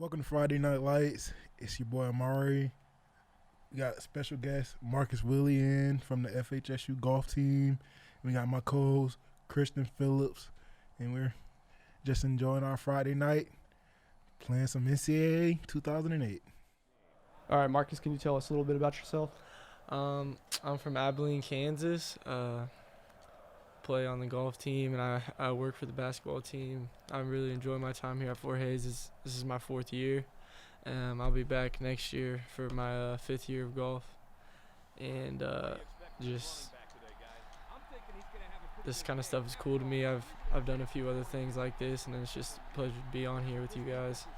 Welcome to Friday Night Lights. It's your boy Amari. We got a special guest, Marcus Willey, in from the FHSU golf team. We got my co-host, Christian Phillips, and we're just enjoying our Friday night, playing some NCAA 2008. All right, Marcus, can you tell us a little bit about yourself? I'm from Abilene, Kansas. Play on the golf team, and I work for the basketball team. I'm really enjoying my time here at Fort Hays. This is my 4th year. I'll be back next year for my 5th year of golf. And just this kind of stuff is cool to me. I've done a few other things like this, and it's just a pleasure to be on here with you guys.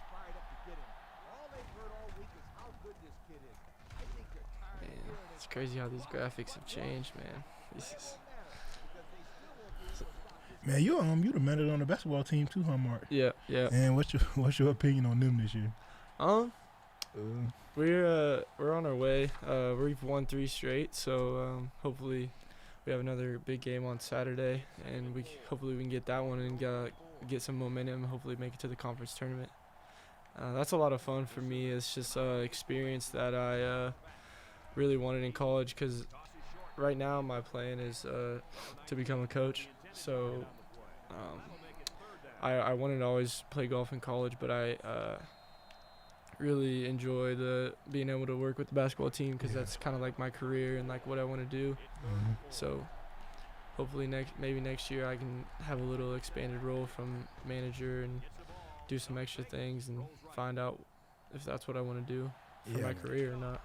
Man, it's crazy how these graphics have changed, man. Man, you the manager on the basketball team too, huh, Mark? Yeah. And what's your opinion on them this year? We're on our way. We've won 3 straight, so hopefully we have another big game on Saturday, and hopefully we can get that one and get some momentum. Hopefully make it to the conference tournament. That's a lot of fun for me. It's just experience that I really wanted in college, because right now my plan is to become a coach. So I wanted to always play golf in college, but I really enjoy being able to work with the basketball team, because that's kind of like my career and like what I want to do. Mm-hmm. So hopefully maybe next year I can have a little expanded role from manager and do some extra things and find out if that's what I want to do for my career or not.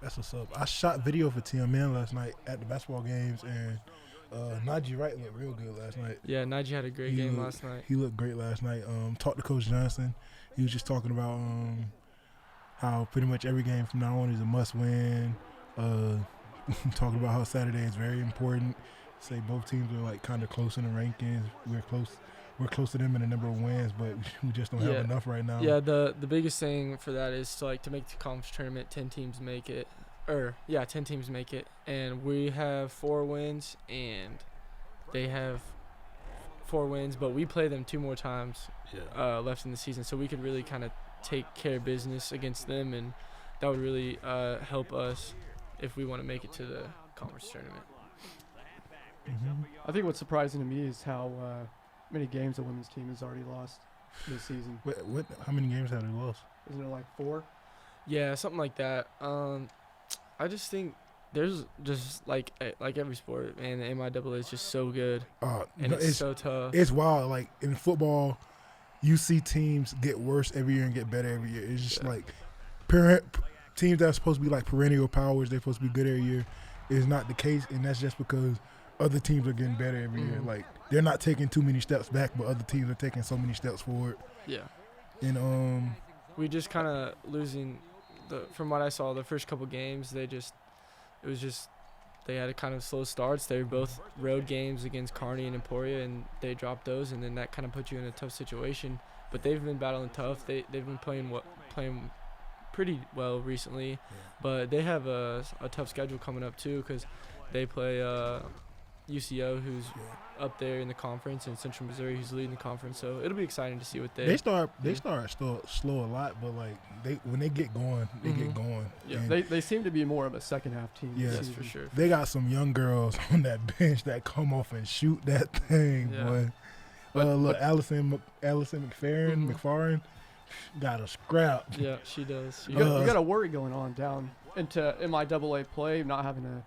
That's what's up. I shot video for TMN last night at the basketball games, and Najee Wright looked real good last night. Yeah, Najee had a great game last night. He looked great last night. Talked to Coach Johnson. He was just talking about how pretty much every game from now on is a must-win. Talking about how Saturday is very important. Say both teams are like kind of close in the rankings. We're close to them in the number of wins, but we just don't have enough right now. Yeah, the biggest thing for that is to make the conference tournament, 10 teams make it. 10 teams make it, and we have 4 wins, and they have 4 wins, but we play them 2 more times left in the season, so we could really kind of take care of business against them, and that would really help us if we want to make it to the conference tournament. Mm-hmm. I think what's surprising to me is how many games the women's team has already lost this season. How many games have they lost? Isn't it like 4? Yeah, something like that. I just think there's just like every sport, man, the MIAA is just so good, and it's so tough. It's wild. Like in football, you see teams get worse every year and get better every year. It's just like teams that are supposed to be like perennial powers, they're supposed to be good every year, is not the case, and that's just because other teams are getting better every year. Like they're not taking too many steps back, but other teams are taking so many steps forward. Yeah. And we just kind of losing. From what I saw, the first couple games, they had a kind of slow starts. They were both road games against Kearney and Emporia, and they dropped those, and then that kind of put you in a tough situation. But they've been battling tough. They've been playing pretty well recently, but they have a tough schedule coming up too, because they play UCO, who's up there in the conference, and Central Missouri, who's leading the conference. So it'll be exciting to see what they start slow a lot, but like when they get going, they get going. Yeah, they seem to be more of a second half team. Yeah, that's for sure. They got some young girls on that bench that come off and shoot that thing, boy. Look, Allison McFarren got a scrap. Yeah, she does. You got a worry going on down into MIAA play, not having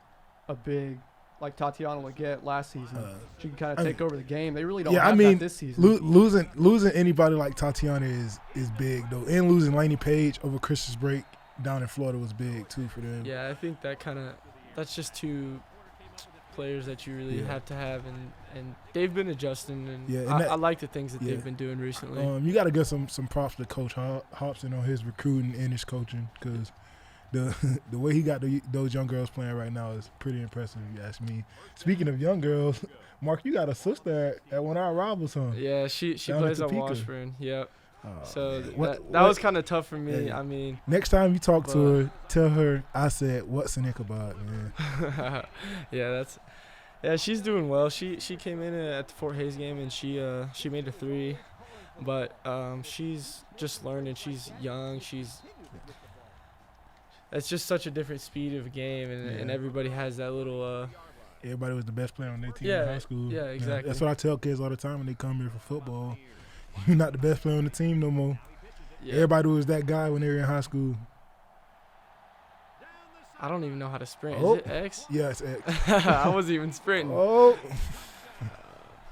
a big like Tatiana Leggett last season. She can kind of take over the game. They really don't have that this season. Losing anybody like Tatiana is big, though. And losing Lainey Page over Christmas break down in Florida was big, too, for them. Yeah, I think that's just 2 players that you really have to have, and they've been adjusting, and I like the things that they've been doing recently. You got to give some props to Coach Hobson on his recruiting and his coaching, because the way he got those young girls playing right now is pretty impressive, if you ask me. Speaking of young girls, Mark, you got a sister at one of our rivals, huh? Yeah, she plays at Washburn. Yep. So that was kind of tough for me. Yeah. I mean, next time you talk to her, tell her I said, "What's in Ichabod, man?" Yeah, she's doing well. She came in at the Fort Hays game, and she made a 3. But she's just learning. She's young. It's just such a different speed of game, and everybody has that little. Everybody was the best player on their team in high school. Yeah, exactly. That's what I tell kids all the time when they come here for football. You're not the best player on the team no more. Yeah. Everybody was that guy when they were in high school. I don't even know how to sprint. Oh. Is it X? Yeah, it's X. I wasn't even sprinting. Oh.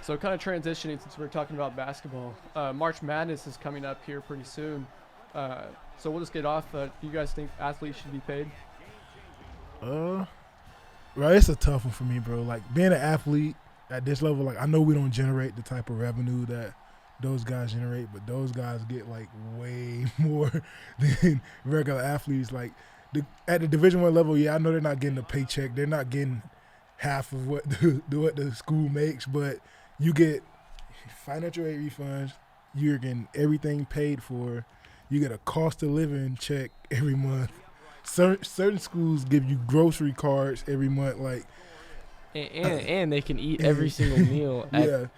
So kind of transitioning since we're talking about basketball. March Madness is coming up here pretty soon. So we'll just get off. Do you guys think athletes should be paid? Right, it's a tough one for me, bro. Like, being an athlete at this level, like, I know we don't generate the type of revenue that those guys generate, but those guys get, like, way more than regular athletes. Like, at the Division I level, yeah, I know they're not getting a paycheck. They're not getting half of what the school makes, but you get financial aid refunds. You're getting everything paid for. You get a cost of living check every month. Certain schools give you grocery cards every month, like, and they can eat every single meal at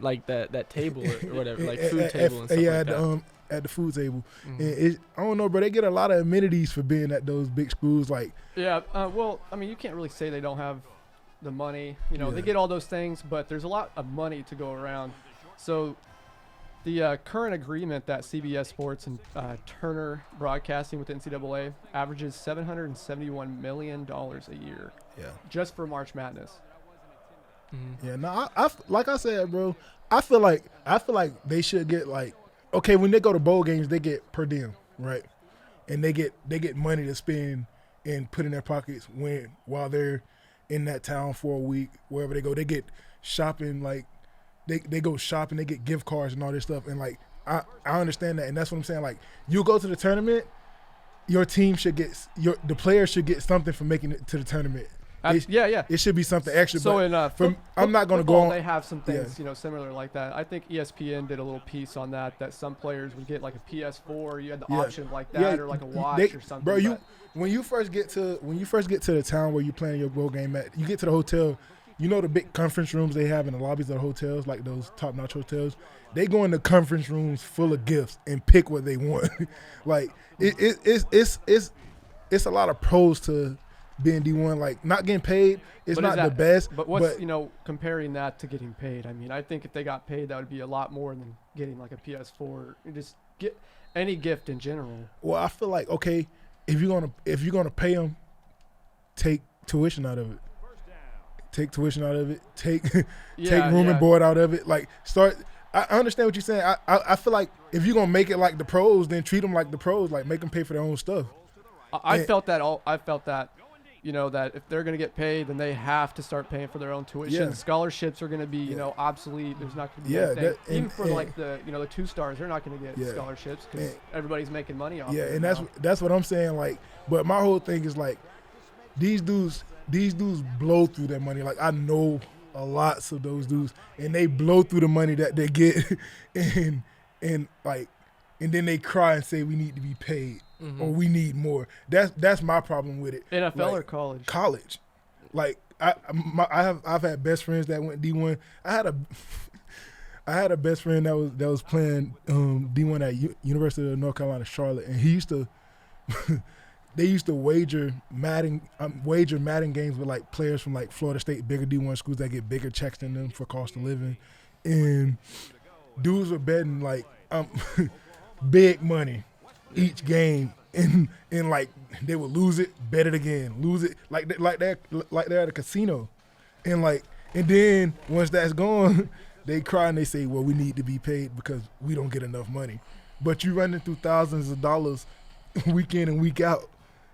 like that table or whatever, like food table and stuff like that. At the food table. Mm-hmm. And I don't know, bro. They get a lot of amenities for being at those big schools. Like, well, I mean, you can't really say they don't have the money. You know, they get all those things, but there's a lot of money to go around. So the current agreement that CBS Sports and Turner Broadcasting with the NCAA averages $771 million a year. Yeah. Just for March Madness. Mm-hmm. Yeah. No, I like I said, bro. I feel like they should get, like, okay, when they go to bowl games, they get per diem, right? And they get money to spend and put in their pockets while they're in that town for a week, wherever they go. They get shopping, like, they go shopping, they get gift cards and all this stuff. And, like, I understand that, and that's what I'm saying. Like, you go to the tournament, your team should get the players should get something for making it to the tournament. It should be something extra. So I'm not going to go on. They have some things, similar like that. I think ESPN did a little piece on that some players would get like a PS4. You had the option like that, or like a watch or something. Bro, when you first get to the town where you're playing your bowl game at, you get to the hotel. You know the big conference rooms they have in the lobbies of the hotels, like those top-notch hotels. They go in the conference rooms full of gifts and pick what they want. Like, it's a lot of pros to being D1, like, not getting paid. It's not the best. But what's comparing that to getting paid? I mean, I think if they got paid, that would be a lot more than getting like a PS4. Just get any gift in general. Well, I feel like, okay, if you're gonna pay them, take tuition out of it. Take tuition out of it. Take room and board out of it. Like, start. I understand what you're saying. I feel like if you're gonna make it like the pros, then treat them like the pros. Like, make them pay for their own stuff. I felt that. That if they're going to get paid, then they have to start paying for their own tuition. Yeah. Scholarships are going to be, obsolete. There's not going to be anything. Even for the 2-stars, they're not going to get scholarships because everybody's making money off. Yeah, and that's what I'm saying. Like, but my whole thing is, like, these dudes blow through their money. Like, I know a lots of those dudes, and they blow through the money that they get, and then they cry and say we need to be paid. Mm-hmm. Or we need more. That's my problem with it. NFL, like, or college? College. Like, I've had best friends that went D1. I had a best friend that was playing D1 at University of North Carolina, Charlotte, and he used to they used to wager Madden games with, like, players from, like, Florida State, bigger D1 schools that get bigger checks than them for cost of living, and dudes were betting, like, big money each game, and like, they would lose it, bet it again, lose it, like they're at a casino, and then once that's gone, they cry and they say, well, we need to be paid because we don't get enough money. But you running through thousands of dollars week in and week out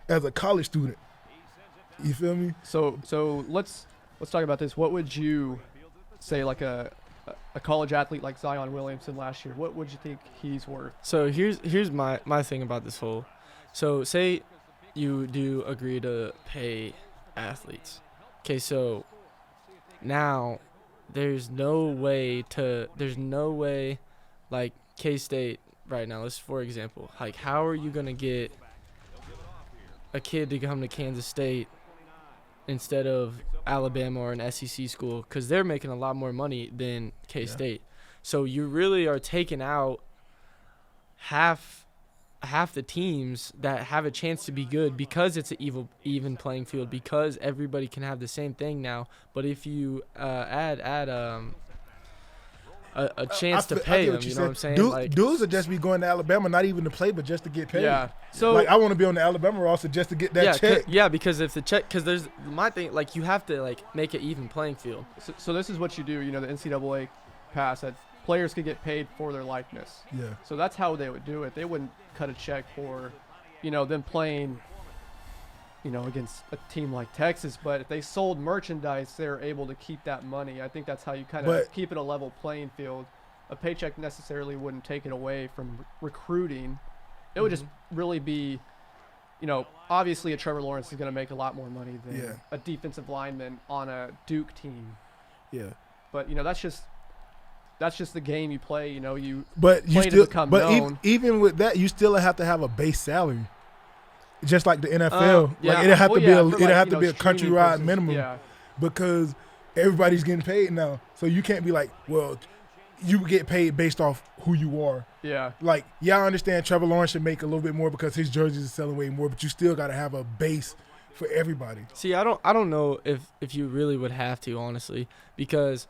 as a college student. You feel me? So let's talk about this. What would you say, like a college athlete like Zion Williamson last year, what would you think he's worth? So here's my thing about this whole. So say you do agree to pay athletes. Okay, so now there's no way like K-State right now, let's for example, like, how are you gonna get a kid to come to Kansas State instead of Alabama or an SEC school, because they're making a lot more money than K-State. So you really are taking out half the teams that have a chance to be good because it's an even playing field, because everybody can have the same thing now. But if you add a chance to pay them, you know what I'm saying? Dudes would just be going to Alabama, not even to play, but just to get paid. Yeah. So I want to be on the Alabama roster just to get that check. Yeah, because if the check, because there's my thing, you have to make an even playing field. So this is what you do. The NCAA passed that players could get paid for their likeness. Yeah. So that's how they would do it. They wouldn't cut a check for, them playing, against a team like Texas. But if they sold merchandise, they're able to keep that money. I think that's how you kind of keep it a level playing field. A paycheck necessarily wouldn't take it away from recruiting. It would just really be, obviously a Trevor Lawrence is going to make a lot more money than a defensive lineman on a Duke team. Yeah. But, that's just the game you play. You play to become known. Even with that, you still have to have a base salary, just like the NFL. Yeah. It'd have to be a countrywide minimum. Yeah. Because everybody's getting paid now. So you can't be like, well, you get paid based off who you are. Yeah. I understand Trevor Lawrence should make a little bit more because his jerseys are selling way more, but you still got to have a base for everybody. See, I don't know if you really would have to, honestly, because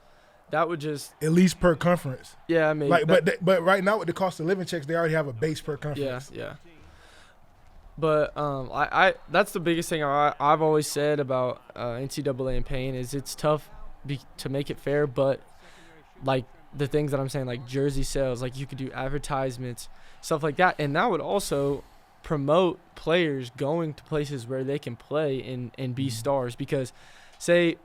that would just at least per conference. Yeah, I mean, but right now with the cost of living checks, they already have a base per conference. Yeah. But I that's the biggest thing I've always said about NCAA and paying is it's tough to make it fair, but the things that I'm saying, like jersey sales, you could do advertisements, stuff like that, and that would also promote players going to places where they can play and be stars. Because say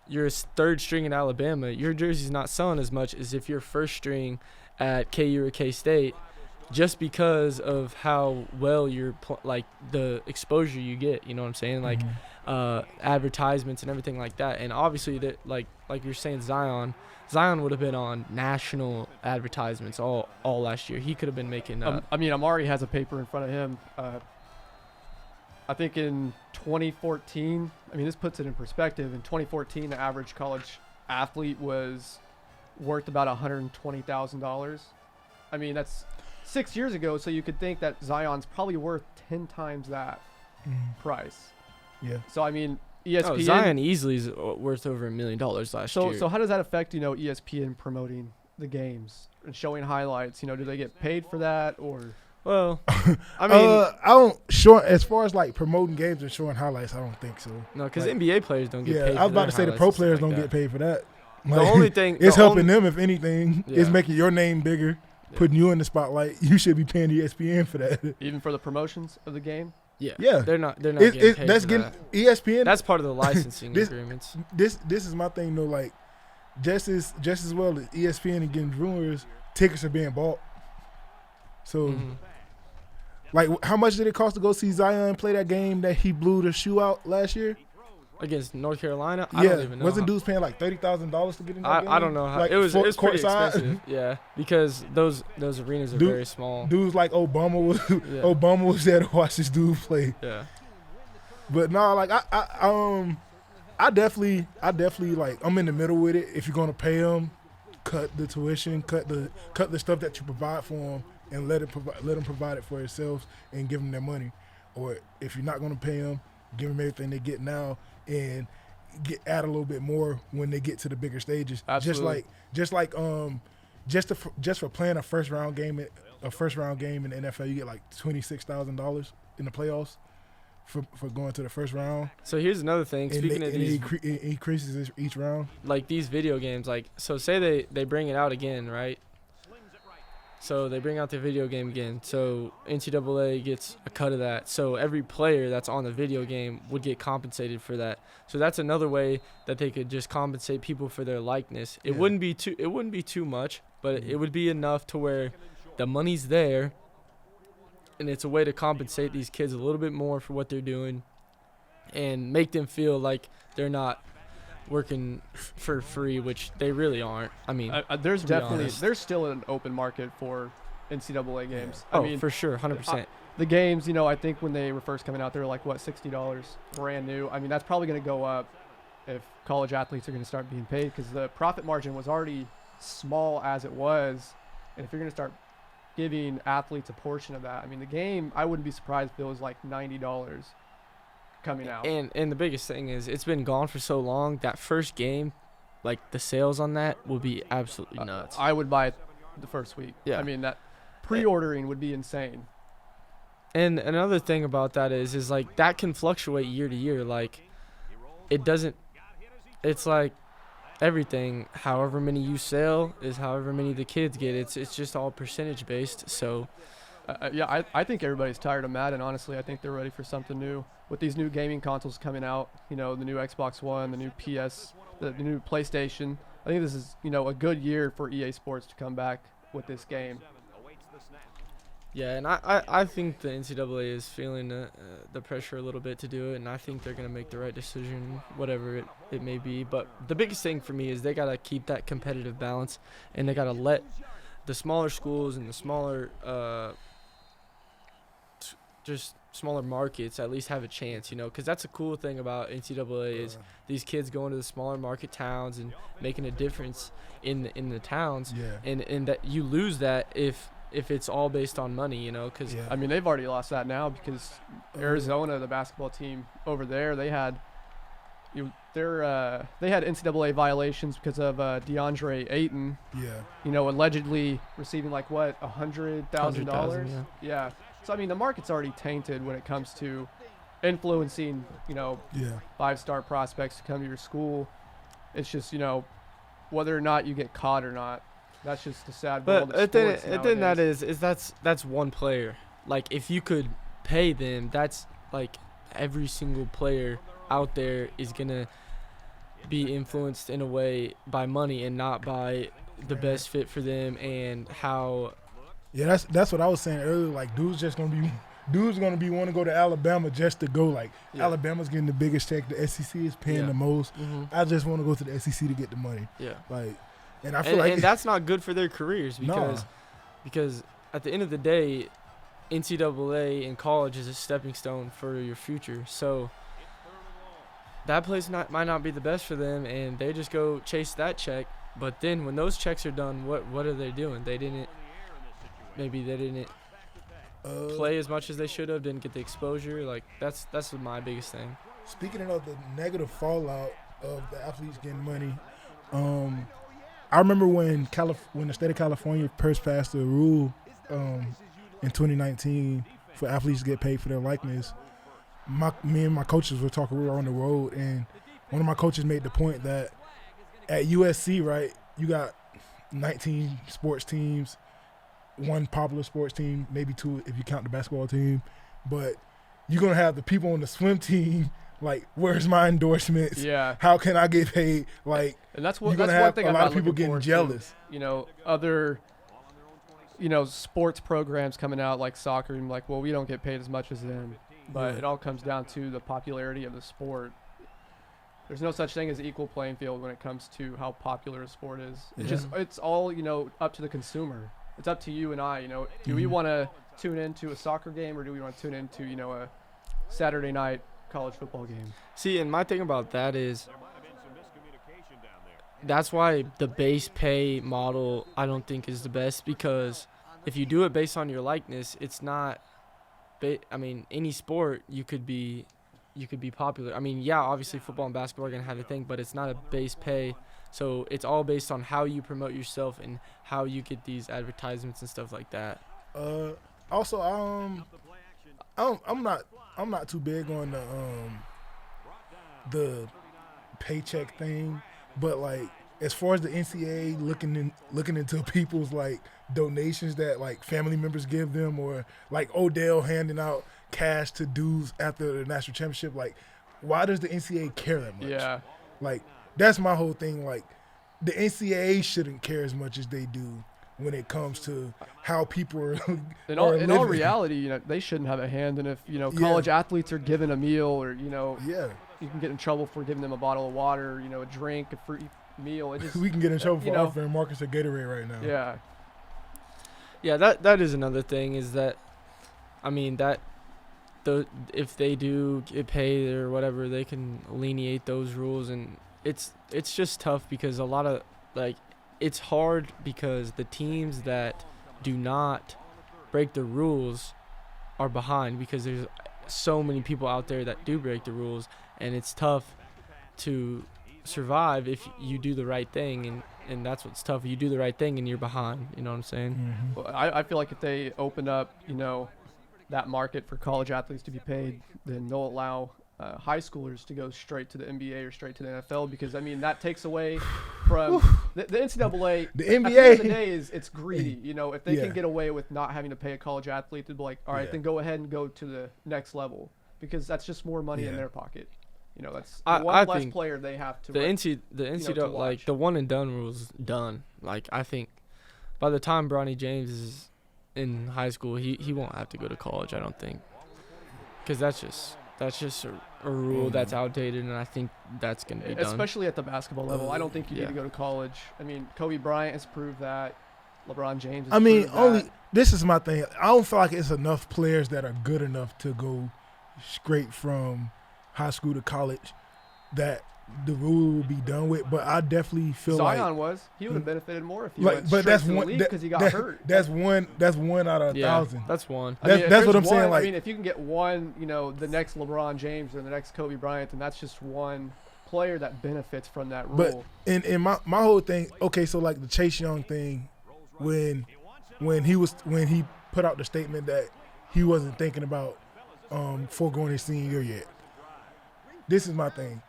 you're a third string in Alabama, your jersey's not selling as much as if you're first string at KU or K-State, just because of how well you're the exposure you get. You know what I'm saying? Advertisements and everything like that. And obviously that like you're saying, Zion would have been on national advertisements all last year. He could have been making Amari has a paper in front of him. I think in 2014, this puts it in perspective. In 2014, the average college athlete was worth about $120,000. That's 6 years ago, so you could think that Zion's probably worth 10 times that price. Yeah. So, ESPN... Zion easily is worth over $1 million last year. So how does that affect, ESPN promoting the games and showing highlights? Do they get paid for that, or... Well, I don't as far as promoting games and showing highlights, I don't think so. No, because NBA players don't get paid. Yeah, I was about to say the pro players don't get paid for that. The only thing it's helping them, if anything. It's making your name bigger, putting you in the spotlight. You should be paying ESPN for that. Even for the promotions of the game. Yeah, yeah. They're not getting paid. That's for getting that. ESPN. That's part of the licensing agreements. This is my thing though. Just as well as ESPN and getting viewers, tickets are being bought. So. Mm-hmm. How much did it cost to go see Zion play that game that he blew the shoe out last year? Against North Carolina? I don't even know. Wasn't dudes paying $30,000 to get in that game? I don't know how. It was pretty expensive. Yeah, because those arenas are very small. Dudes like Obama was there to watch this dude play. Yeah. But no, I definitely I'm in the middle with it. If you're gonna pay them, cut the tuition, cut the stuff that you provide for them, and let them provide it for themselves and give them their money. Or if you're not going to pay them, give them everything they get now and add a little bit more when they get to the bigger stages. Absolutely. Just for playing a first round game in the NFL, you get $26,000 in the playoffs for going to the first round. So here's another thing. Speaking of these, it increases each round. These video games, so say they bring it out again, right? So they bring out the video game again. So NCAA gets a cut of that. So every player that's on the video game would get compensated for that. So that's another way that they could just compensate people for their likeness. It wouldn't be too much, but it would be enough to where the money's there, and it's a way to compensate these kids a little bit more for what they're doing, and make them feel like they're not working for free, which they really aren't. There's still an open market for NCAA games. For sure, 100%. The games, I think when they were first coming out, they were $60 brand new. That's probably going to go up if college athletes are going to start being paid, because the profit margin was already small as it was, and if you're going to start giving athletes a portion of that, I mean, the game, I wouldn't be surprised if it was like $90 coming out. And the biggest thing is it's been gone for so long. That first game, like the sales on that will be absolutely nuts. I would buy it the first week. Yeah. I mean, that pre-ordering would be insane. And another thing about that is like that can fluctuate year to year. Like it doesn't. It's like everything. However many you sell is however many the kids get. It's just all percentage based. So. Yeah, I think everybody's tired of Madden, honestly. I think they're ready for something new. With these new gaming consoles coming out, the new Xbox One, the new PS, the new PlayStation, I think this is, a good year for EA Sports to come back with this game. Yeah, and I think the NCAA is feeling the pressure a little bit to do it, and I think they're going to make the right decision, whatever it may be. But the biggest thing for me is they got to keep that competitive balance, and they got to let the smaller schools and the smaller just smaller markets at least have a chance, because that's a cool thing about NCAA is these kids going to the smaller market towns and making a difference in the towns. Yeah. And that you lose that if it's all based on money, because I mean, they've already lost that now because Arizona, the basketball team over there, they had NCAA violations because of DeAndre Ayton. Yeah. Allegedly receiving like what, $100,000. Yeah. So I mean, the market's already tainted when it comes to influencing, 5-star prospects to come to your school. It's just, whether or not you get caught or not. That's just the sad world of sports nowadays. That's one player. Like if you could pay them, that's like every single player out there is gonna be influenced in a way by money and not by the best fit for them and how. Yeah, that's what I was saying earlier. Like dudes gonna be wanting to go to Alabama just to go. Like Alabama's getting the biggest check. The SEC is paying the most. Mm-hmm. I just want to go to the SEC to get the money. Yeah. Like, and I feel and that's not good for their careers because at the end of the day, NCAA and college is a stepping stone for your future. So that place might not be the best for them, and they just go chase that check. But then when those checks are done, what are they doing? They didn't play as much as they should have. Didn't get the exposure. Like that's my biggest thing. Speaking of the negative fallout of the athletes getting money, I remember when the state of California first passed a rule in 2019 for athletes to get paid for their likeness. Me and my coaches were talking. We were on the road, and one of my coaches made the point that at USC, right, you got 19 sports teams, one popular sports team, maybe two if you count the basketball team, but you're gonna have the people on the swim team. Like, where's my endorsements? Yeah. How can I get paid? Like, and that's one thing a lot of people getting jealous. Other, sports programs coming out like soccer, and like, well, we don't get paid as much as them, but it all comes down to the popularity of the sport. There's no such thing as equal playing field when it comes to how popular a sport is. It's all up to the consumer. It's up to you and I. Do we want to tune into a soccer game or do we want to tune into a Saturday night college football game? See, and my thing about that is that's why the base pay model I don't think is the best, because if you do it based on your likeness, it's not. Any sport you could be popular. Obviously football and basketball are gonna have a thing, but it's not a base pay. So it's all based on how you promote yourself and how you get these advertisements and stuff like that. Also, I'm not too big on the paycheck thing, but like as far as the NCAA looking into people's like donations that like family members give them, or like Odell handing out cash to dudes after the national championship, like why does the NCAA care that much? Yeah. Like that's my whole thing. Like the NCAA shouldn't care as much as they do when it comes to how people are in all reality, they shouldn't have a hand in if, college athletes are given a meal or, you can get in trouble for giving them a bottle of water, a drink, a free meal. We can get in trouble for offering Marcus a Gatorade right now. Yeah. Yeah, that is another thing is that, if they do get paid or whatever, they can alleviate those rules, and it's just tough because a lot of it's hard because the teams that do not break the rules are behind because there's so many people out there that do break the rules, and it's tough to survive if you do the right thing, and that's what's tough. You do the right thing and you're behind. You know what I'm saying? Mm-hmm. Well, I feel like if they open up, that market for college athletes to be paid, then they'll allow high schoolers to go straight to the NBA or straight to the NFL, because that takes away from the NCAA. The At the end NBA of the day it's greedy. If they can get away with not having to pay a college athlete, to be like, all right, then go ahead and go to the next level, because that's just more money in their pocket. That's one less player they have to. The NCAA, like the one and done rule is done. Like I think by the time Bronny James is in high school, he won't have to go to college. I don't think, because that's just a rule that's outdated, and I think that's going to be done. Especially at the basketball level. I don't think you need to go to college. I mean, Kobe Bryant has proved that. LeBron James has proved that. This is my thing. I don't feel like it's enough players that are good enough to go straight from high school to college that the rule will be done with, but I definitely feel Zion he would have benefited more if he went straight to the league because he got hurt. That's one out of 1,000. That's one. That's what I'm saying. Like, if you can get one, the next LeBron James or the next Kobe Bryant, then that's just one player that benefits from that rule. But in my whole thing, okay, so like the Chase Young thing, when he put out the statement that he wasn't thinking about foregoing his senior year yet. This is my thing.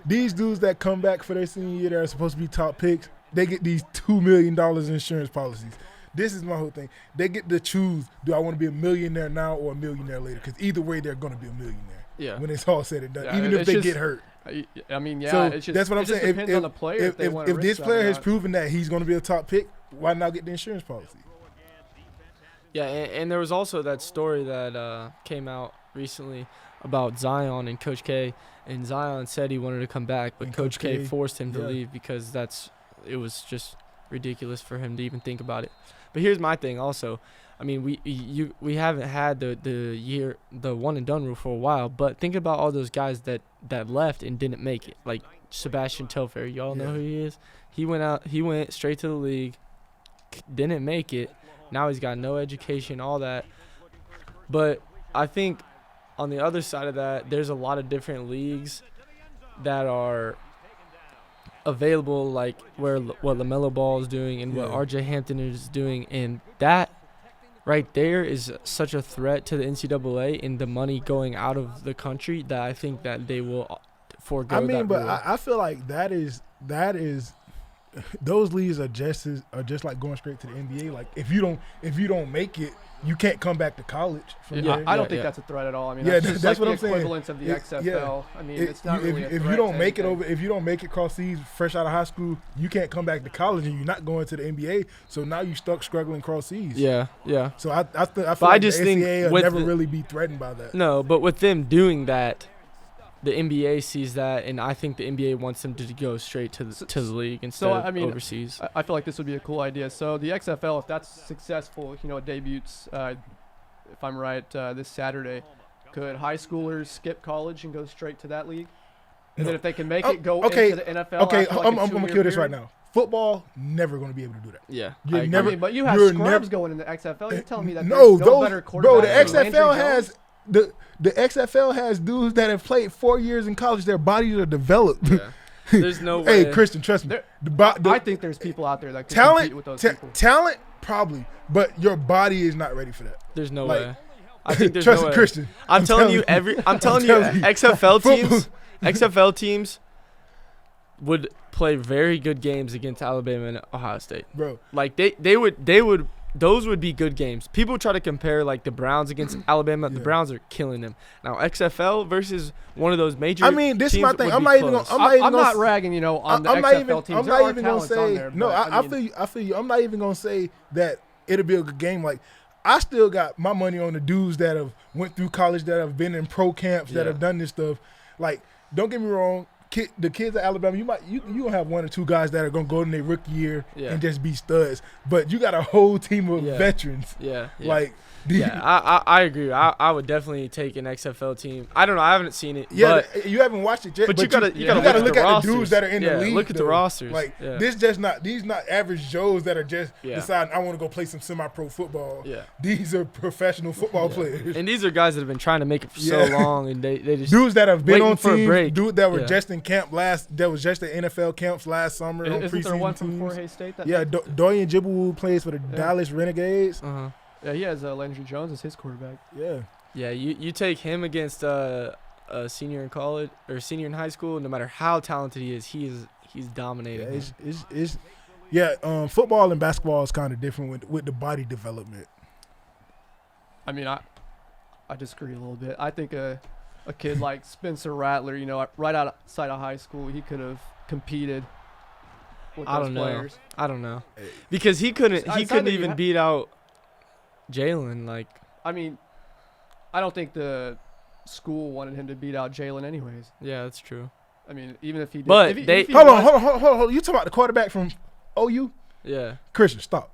These dudes that come back for their senior year that are supposed to be top picks, they get these $2 million insurance policies. This is my whole thing. They get to choose, do I want to be a millionaire now or a millionaire later? Because either way, they're going to be a millionaire when it's all said and done, even if they get hurt. I mean, so it's just, that's what I'm saying. It depends on the player if this player has proven that he's going to be a top pick, why not get the insurance policy? Yeah, and there was also that story that came out recently about Zion and Coach K, and Zion said he wanted to come back, but Coach K forced him to leave because it was just ridiculous for him to even think about it. But here's my thing also. I mean, we haven't had the one and done rule for a while, but think about all those guys that left and didn't make it. Like Sebastian Telfair, y'all know who he is? He went straight to the league, didn't make it. Now he's got no education, all that. But I think on the other side of that, there's a lot of different leagues that are available, like what LaMelo Ball is doing and what RJ Hampton is doing, and that right there is such a threat to the NCAA and the money going out of the country that I think that they will forego. I mean, but I feel like that is those leagues are just like going straight to the NBA. Like if you don't make it, you can't come back to college. I don't think that's a threat at all. I mean, that's like what the I'm saying. Equivalence of the XFL. I mean, it's not really a threat. If you don't make it if you don't make it cross seas fresh out of high school, you can't come back to college, and you're not going to the NBA. So now you stuck struggling cross seas. Yeah. So I feel like the NCAA will never really be threatened by that. No, but with them doing that, the NBA sees that, and I think the NBA wants them to go straight to the league instead of overseas. I feel like this would be a cool idea. So the XFL, if that's successful, it debuts, if I'm right, this Saturday. Could high schoolers skip college and go straight to that league? And then if they can make it, go into the NFL. Okay, I'm going to kill this right now. Football, never going to be able to do that. Yeah. But you have scrubs going in the XFL. You're telling me that no better quarterback. Bro, the XFL has the XFL has dudes that have played 4 years in college. Their bodies are developed. Yeah. There's no way. Hey, Christian, trust me. I think there's people out there that can compete with those people. Talent, probably, but your body is not ready for that. There's no way. I think there's trust no way. Christian. I'm telling you, XFL teams would play very good games against Alabama and Ohio State. Bro. Like they would those would be good games. People try to compare like the Browns against Alabama. Yeah. The Browns are killing them. Now XFL versus one of those major. I mean, this is my thing. I'm not ragging, on the XFL teams. I'm not even gonna say no. I feel you. I'm not even gonna say that it'll be a good game. Like I still got my money on the dudes that have went through college, that have been in pro camps, that have done this stuff. Like don't get me wrong. the kids at Alabama, you gonna have one or two guys that are gonna go in their rookie year Yeah. and just be studs. But you got a whole team of Yeah. veterans. Yeah. Like, Yeah, I agree. I would definitely take an XFL team. I don't know. I haven't seen it. yeah, but you haven't watched it yet. But you gotta look at the dudes that are in the league. Look at the though. rosters. Like Yeah. these not average Joes that are just Yeah. deciding I want to go play some semi-pro football. Yeah. These are professional football players. And these are guys that have been trying to make it for so Yeah. long, and they just Dudes that have been waiting on for a teams, break. dude that were Yeah. just in camp that was just at NFL camps last summer on Isn't there preseason one from teams. Jorge State? That Yeah, Dorian Jibu plays for the Dallas Renegades. Uh-huh. Yeah, he has Landry Jones as his quarterback. Yeah. Yeah, you take him against a senior in college or senior in high school. No matter how talented he is, he's dominating. Football and basketball is kind of different with the body development. I mean, I disagree a little bit. I think a kid like Spencer Rattler, right outside of high school, he could have competed with those players. I don't know because he couldn't even beat out Jalen. Like, I mean, I don't think the school wanted him to beat out Jalen anyways. yeah, that's true. I mean, even if he did. But Hold on. You talking about the quarterback from OU? Yeah. Christian, stop.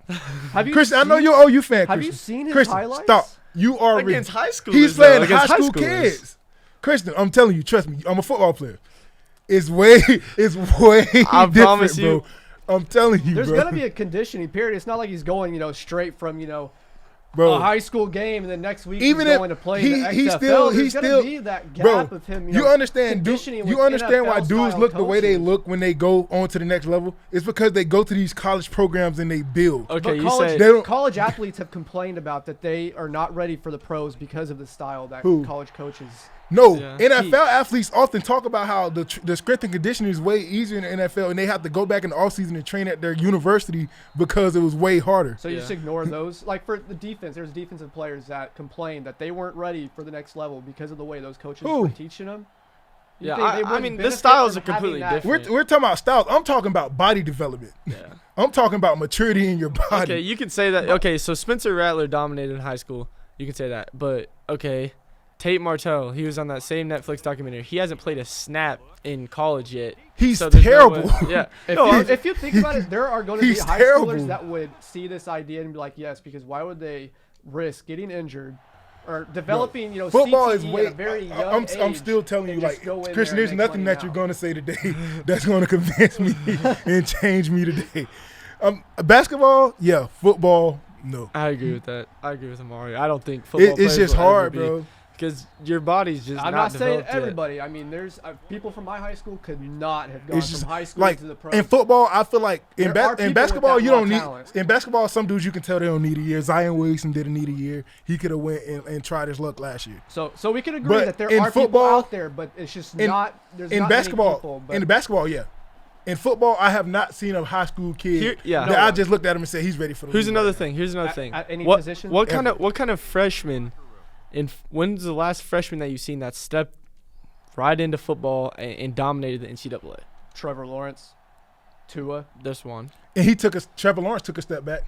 Have you Christian, I know seen- you're an OU fan. Have Christian. you seen his Christian, highlights? stop. You are Against high schoolers. He's playing high school kids. Christian, I'm telling you, trust me. I'm a football player. It's way I different, promise you. bro. I'm telling you, There's bro. gonna be a conditioning period. It's not like he's going, straight from, bro. a high school game and then next week Even he's if going to play he- in the he XFL. still- There's he gonna still- be that gap Bro, of him. you understand? conditioning You with understand why dudes NFL-style look the way they coaching. look when they go on to the next level? It's because they go to these college programs and they build. Okay, But you college, say They don't- college athletes have complained about that they are not ready for the pros because of the style that Who? college coaches. No, Yeah. NFL athletes often talk about how the strength and conditioning is way easier in the NFL, and they have to go back in the offseason and train at their university because it was way harder. So you Yeah. just ignore those. Like for the defense, there's defensive players that complained that they weren't ready for the next level because of the way those coaches Who? were teaching them. You Yeah, think they I wouldn't mean, the benefit styles from are completely having that- different. We're talking about styles. I'm talking about body development. Yeah. I'm talking about maturity in your body. Okay, you can say that. Okay, so Spencer Rattler dominated in high school. You can say that. But, okay, Tate Martell, he was on that same Netflix documentary. He hasn't played a snap in college yet. He's so there's no terrible. way- yeah. If you think about it, there are going to be He's high terrible. schoolers that would see this idea and be like, yes, because why would they risk getting injured or developing, Football CTE is way. at a very young I'm age still telling you, and like, just go in Christian, there there's and make nothing money that you're now. going to say today that's going to convince me and change me today. Basketball, yeah. Football, no. I agree with that. I agree with Amari. I don't think football It's players just will ever hard, be- bro. Because your body's just I'm not saying developed yet. everybody. I mean, there's people from my high school could not have gone It's just from high school like to the pros. in football. I feel like in There are people with basketball that you raw don't need. talent. In basketball, some dudes you can tell they don't need a year. Zion Williamson didn't need a year. He could have went and tried his luck last year. So we can agree But that there in are people football- out there, but it's just in- not. There's In not many basketball, people, but in the basketball, yeah. In football, I have not seen a high school kid Here- yeah. that No I one. just looked at him and said he's ready for the Here's league another right thing. Here's another thing. at any what, position? What kind Ever. of freshman? When's the last freshman that you've seen that stepped right into football and dominated the NCAA? Trevor Lawrence, Tua. This one. now. And Trevor Lawrence took a step back.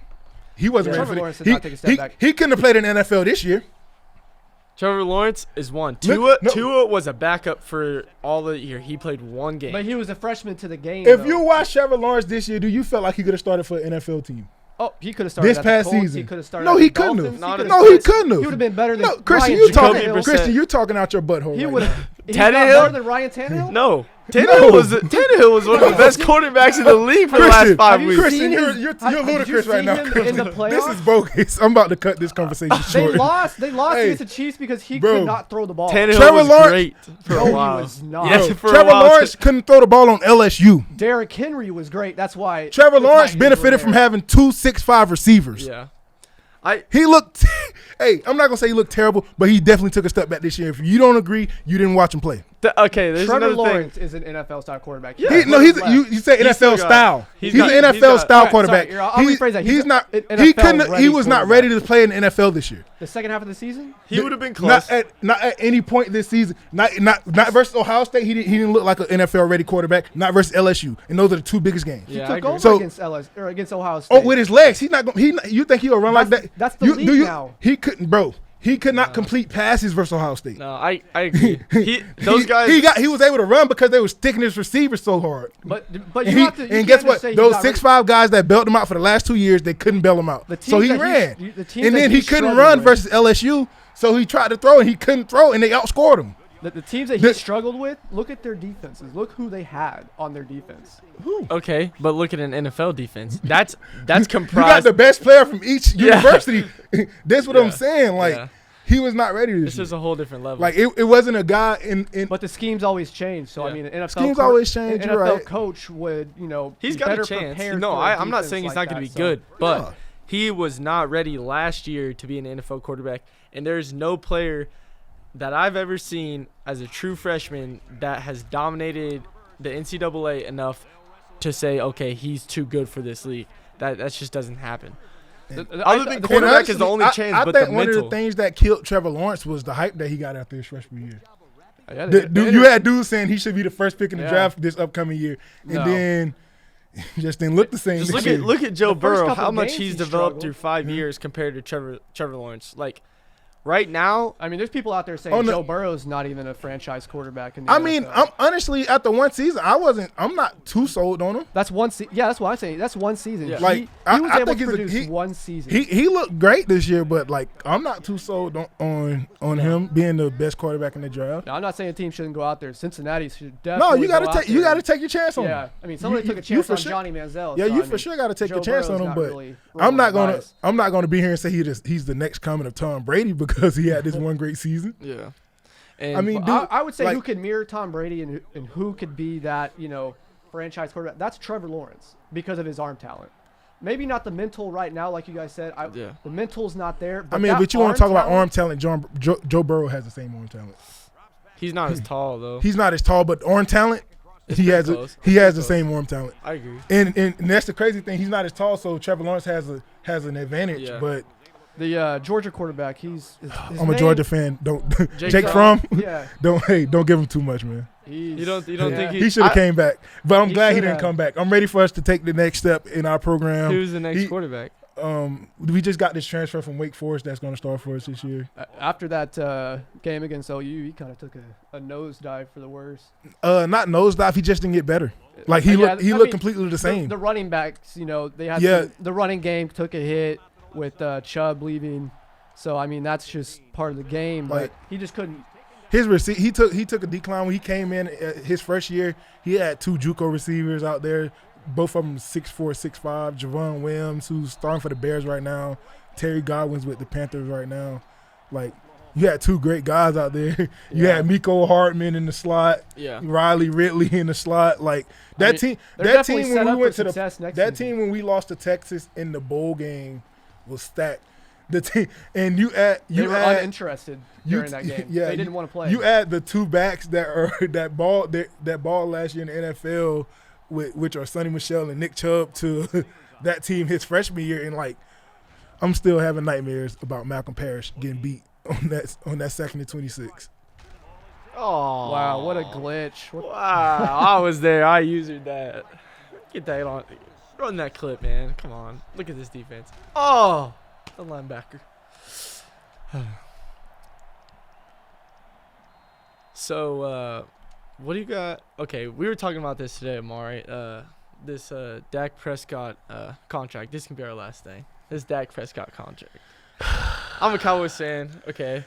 He wasn't Yeah, ready Trevor for Lawrence the, did not take a step back. He couldn't have played in the NFL this year. Trevor Lawrence is one. Look, no. Tua was a backup for all the year. He played one game. But he was a freshman to the game. If though. you watch Trevor Lawrence this year, do you feel like he could have started for an NFL team? Oh, he could have started This at past the Colts. season. He could have started. No, at he the couldn't have. Dolphins. No, could've No, he started- couldn't have. He would have been better than No, Christian, Ryan you talking. Tannehill. Christian, you're talking out your butthole. He right would now. have. He's not Tannehill? better than Ryan Tannehill. No. Tannehill was one of the best quarterbacks in the league for the last Christian, 5 have you weeks. Christian, seen you're, his- you're, have- you're did you ludicrous see right now. him in Christian. the This playoffs? is bogus. I'm about to cut this conversation They short. lost. They lost Hey, against the Chiefs because he bro, could not throw the ball. Tannehill Trevor was Lawrence- great for No, a he while. was not. Yes, Bro, for a Trevor while. Lawrence couldn't throw the ball on LSU. Derrick Henry was great. That's why. Trevor the Lawrence Titans were benefited from there. having 2 6'5" receivers. Yeah. He looked. Hey, I'm not gonna say he looked terrible, but he definitely took a step back this year. If you don't agree, you didn't watch him play. Okay, there's Trevor another Lawrence thing. is an NFL style quarterback. Yeah. You say He's still NFL got- style. he's He's got- an he's NFL got- style Alright, quarterback. sorry, I'll rephrase that. He's not. an He NFL couldn't. He ready was not quarterback. ready to play in the NFL this year. The second half of the season. He would have been close. Not at any point this season. Not versus Ohio State. He didn't look like an NFL ready quarterback. Not versus LSU, and those are the 2 biggest games. Yeah, I Took agree. over So- against LS or against Ohio State. Oh, with his legs, he's not going. You think he'll run like that? That's the league now. He couldn't, bro. He could not complete passes versus Ohio State. No, I agree. Those guys. He was able to run because they were sticking his receivers so hard. But and guess what? Those 6'5" guys that bailed him out for the last 2 years, they couldn't bail him out. So he ran. And then he couldn't run versus LSU, so he tried to throw and he couldn't throw, and they outscored him. The teams that he struggled with, look at their defenses. Look who they had on their defense. Who? Okay, but look at an NFL defense. That's comprised. You got the best player from each university. That's what I'm saying. Like he was not ready. This is a whole different level. Like it wasn't a guy in. But the schemes always change. So I mean, an NFL schemes always change. An NFL coach would, he's got a chance. No, I'm not saying he's not going to be good, but he was not ready last year to be an NFL quarterback, and there's no player that I've ever seen as a true freshman that has dominated the NCAA enough to say, okay, he's too good for this league. That just doesn't happen. Other than quarterback is the only chance, I but think the one mental. of the things that killed Trevor Lawrence was the hype that he got after his freshman year. You had dudes saying he should be the first pick in the draft this upcoming year, and then just didn't look the same. Just look at Joe Burrow, how much he's developed through 5 years compared to Trevor Lawrence. Like, right now, I mean, there's people out there saying Joe Burrow's not even a franchise quarterback in the NFL. I'm honestly, after one season, I'm not too sold on him. That's one season. Yeah, that's what I'm saying. That's one season. Yeah. He was able to produce one season. He looked great this year, but like I'm not too sold on him being the best quarterback in the draft. No, I'm not saying a team shouldn't go out there. Cincinnati should definitely. No, you got to take your chance on him. Yeah, I mean, somebody took a chance on Johnny Manziel. Yeah, you for sure got to take your chance on him, but I'm not gonna be here and say he's the next coming of Tom Brady because he had this one great season. Yeah. And I mean, I would say who could mirror Tom Brady and who could be that, franchise quarterback. That's Trevor Lawrence because of his arm talent. Maybe not the mental right now, like you guys said. The mental's not there. But but you want to talk about arm talent. Joe Burrow has the same arm talent. He's not as tall, though. He's not as tall, but arm talent, he has the same arm talent. I agree. And that's the crazy thing. He's not as tall, so Trevor Lawrence has an advantage. Yeah. But the Georgia quarterback, I'm a Georgia fan. Jake Fromm. Yeah. Don't give him too much, man. You don't think he should have came back? But I'm glad he didn't come back. I'm ready for us to take the next step in our program. Who's the next quarterback? We just got this transfer from Wake Forest that's going to start for us this year. After that game against OU, he kind of took a nosedive for the worse. Not nosedive. He just didn't get better. Like he looked completely the same. The running backs, they had the running game took a hit with Chubb leaving. So I mean that's just part of the game. But he just couldn't. He took a decline when he came in his first year. He had 2 JUCO receivers out there. Both of them 6'4", 6'5". Javon Williams, who's starting for the Bears right now. Terry Godwin's with the Panthers right now. Like, you had 2 great guys out there. You had Mecole Hardman in the slot. Yeah. Riley Ridley in the slot. Like that team when we lost to Texas in the bowl game was stacked. The team and they were uninterested during that game. Yeah, they didn't want to play. You add the 2 backs that ball last year in the NFL. Which are Sonny Michel and Nick Chubb to that team his freshman year, and like I'm still having nightmares about Malcolm Parrish getting beat on that 2nd and 26. Oh wow, what a glitch! Wow, I was there. I used that. Get that on. Run that clip, man. Come on. Look at this defense. Oh, the linebacker. So. What do you got? Okay, we were talking about this today, Amari. This Dak Prescott contract. This can be our last thing. This Dak Prescott contract. I'm a Cowboys fan. Okay.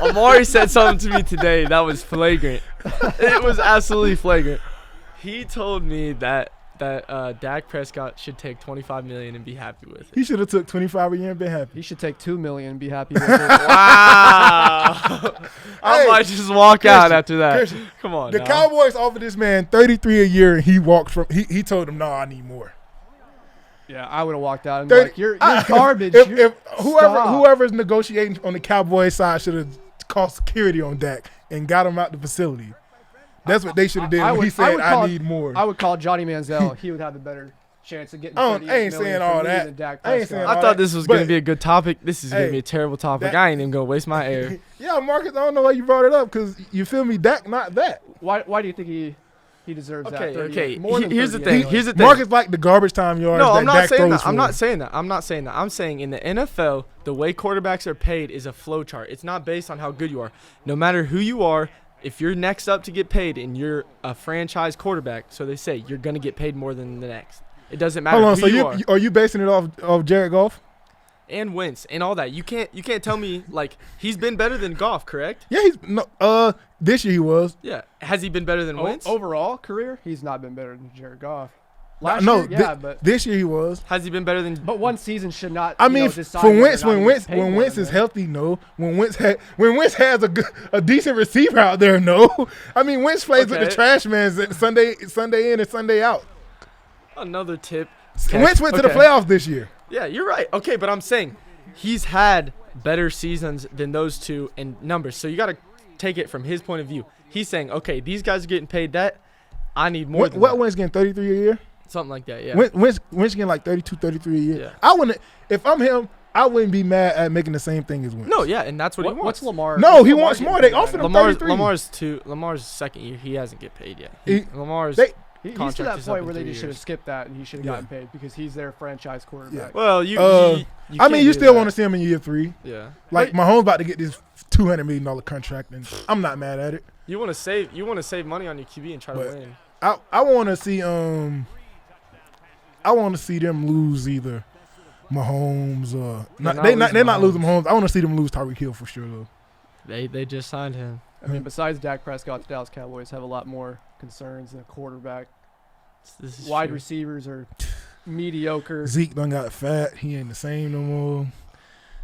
Amari said something to me today that was flagrant. It was absolutely flagrant. He told me that Dak Prescott should take $25 million and be happy with it. He should have took $25 a year and been happy. He should take $2 million and be happy with it. Wow! I might just walk out after that. Come on. The Cowboys offered this man $33 a year, and he walked from. He told him, "No, I need more." Yeah, I would have walked out and be like, "You're garbage." If whoever's negotiating on the Cowboys side should have called security on Dak and got him out the facility. That's what they should have done when he said, I need more. I would call Johnny Manziel. He would have a better chance of getting $38 million. I ain't saying all that. I thought this was going to be a good topic. This is going to be a terrible topic. I ain't even going to waste my air. Yeah, Marcus, I don't know why you brought it up because, you feel me, Dak not that. Why do you think he He deserves that. Okay, 38. okay. More than Here's the 38. thing. Here's the thing. Marcus like the garbage time yards. No, that I'm not Dak saying throws that. I'm for. not saying that. I'm not saying that. I'm saying in the NFL, the way quarterbacks are paid is a flow chart. It's not based on how good you are. No matter who you are, if you're next up to get paid and you're a franchise quarterback, so they say you're going to get paid more than the next. It doesn't matter Hold on, who so you are. are you basing it off Jared Goff? And Wentz and all that. You can't tell me like he's been better than Goff, correct? Yeah, this year he was. Yeah. Has he been better than Wentz? Overall career, he's not been better than Jared Goff. Last No, year, yeah, but this year he was. Has he been better than? but one season should not. I mean, decide for whether Wentz, or not when he gets paid Wentz more is than that. healthy, no. When Wentz has a decent receiver out there, no. I mean, Wentz plays with the Okay. trash man Sunday in and Sunday out. Another tip. Wentz went to the Okay. playoffs this year. Yeah, you're right. Okay, but I'm saying he's had better seasons than those two in numbers. So you got to take it from his point of view. He's saying, okay, these guys are getting paid that. I need more than What that. Wentz getting 33 a year? Something like that, yeah. Wentz getting like 32, 33 a year. Yeah. I wouldn't. If I'm him, I wouldn't be mad at making the same thing as Wentz. No, yeah, and that's what he What's wants. Lamar? No, what's he Lamar wants getting more. They paid offered right him now? 33. Lamar's second year. He hasn't get paid yet. He- Lamar's they- He's to contract that is up point in where they 3 just should have years. skipped that and he should have Yeah. gotten paid because he's their franchise quarterback. Well, you I can't mean, you do still that. want to see him in year 3. Yeah. Like Mahomes about to get this $200 million contract, and I'm not mad at it. You want to save money on your QB and try to But- win. I want to see them lose either Mahomes or they're not losing Mahomes. I want to see them lose Tyreek Hill for sure though. They just signed him. I mean, besides Dak Prescott, the Dallas Cowboys have a lot more concerns than a quarterback. This is Wide true. receivers are mediocre. Zeke done got fat. He ain't the same no more.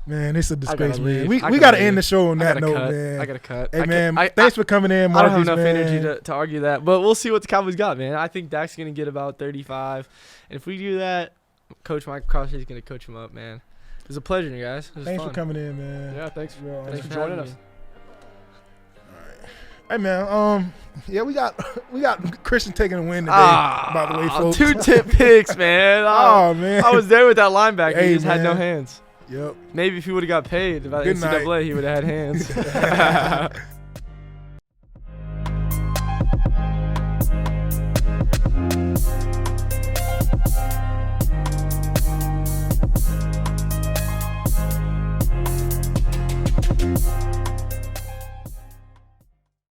Man, it's a disgrace, man. leave. We I got gotta to end the leave. show on that note, cut. man. I got to cut. Hey, I man, can't- thanks for coming in, I Marcus, don't have enough man. energy to argue that, but we'll see what the Cowboys got, man. I think Dak's going to get about 35. And if we do that, Coach Mike Crossley is going to coach him up, man. It was a pleasure, you guys. It was Thanks fun. for coming in, man. Yeah, thanks Yeah, for for joining having us. me. Hey, man. Yeah, we got Christian taking a win today. By the way, folks. 2 tip picks, man. Oh man. I was there with that linebacker. Hey, He just had no man. hands. Yep. Maybe if he would have got paid about Good night. NCAA, he would have had hands.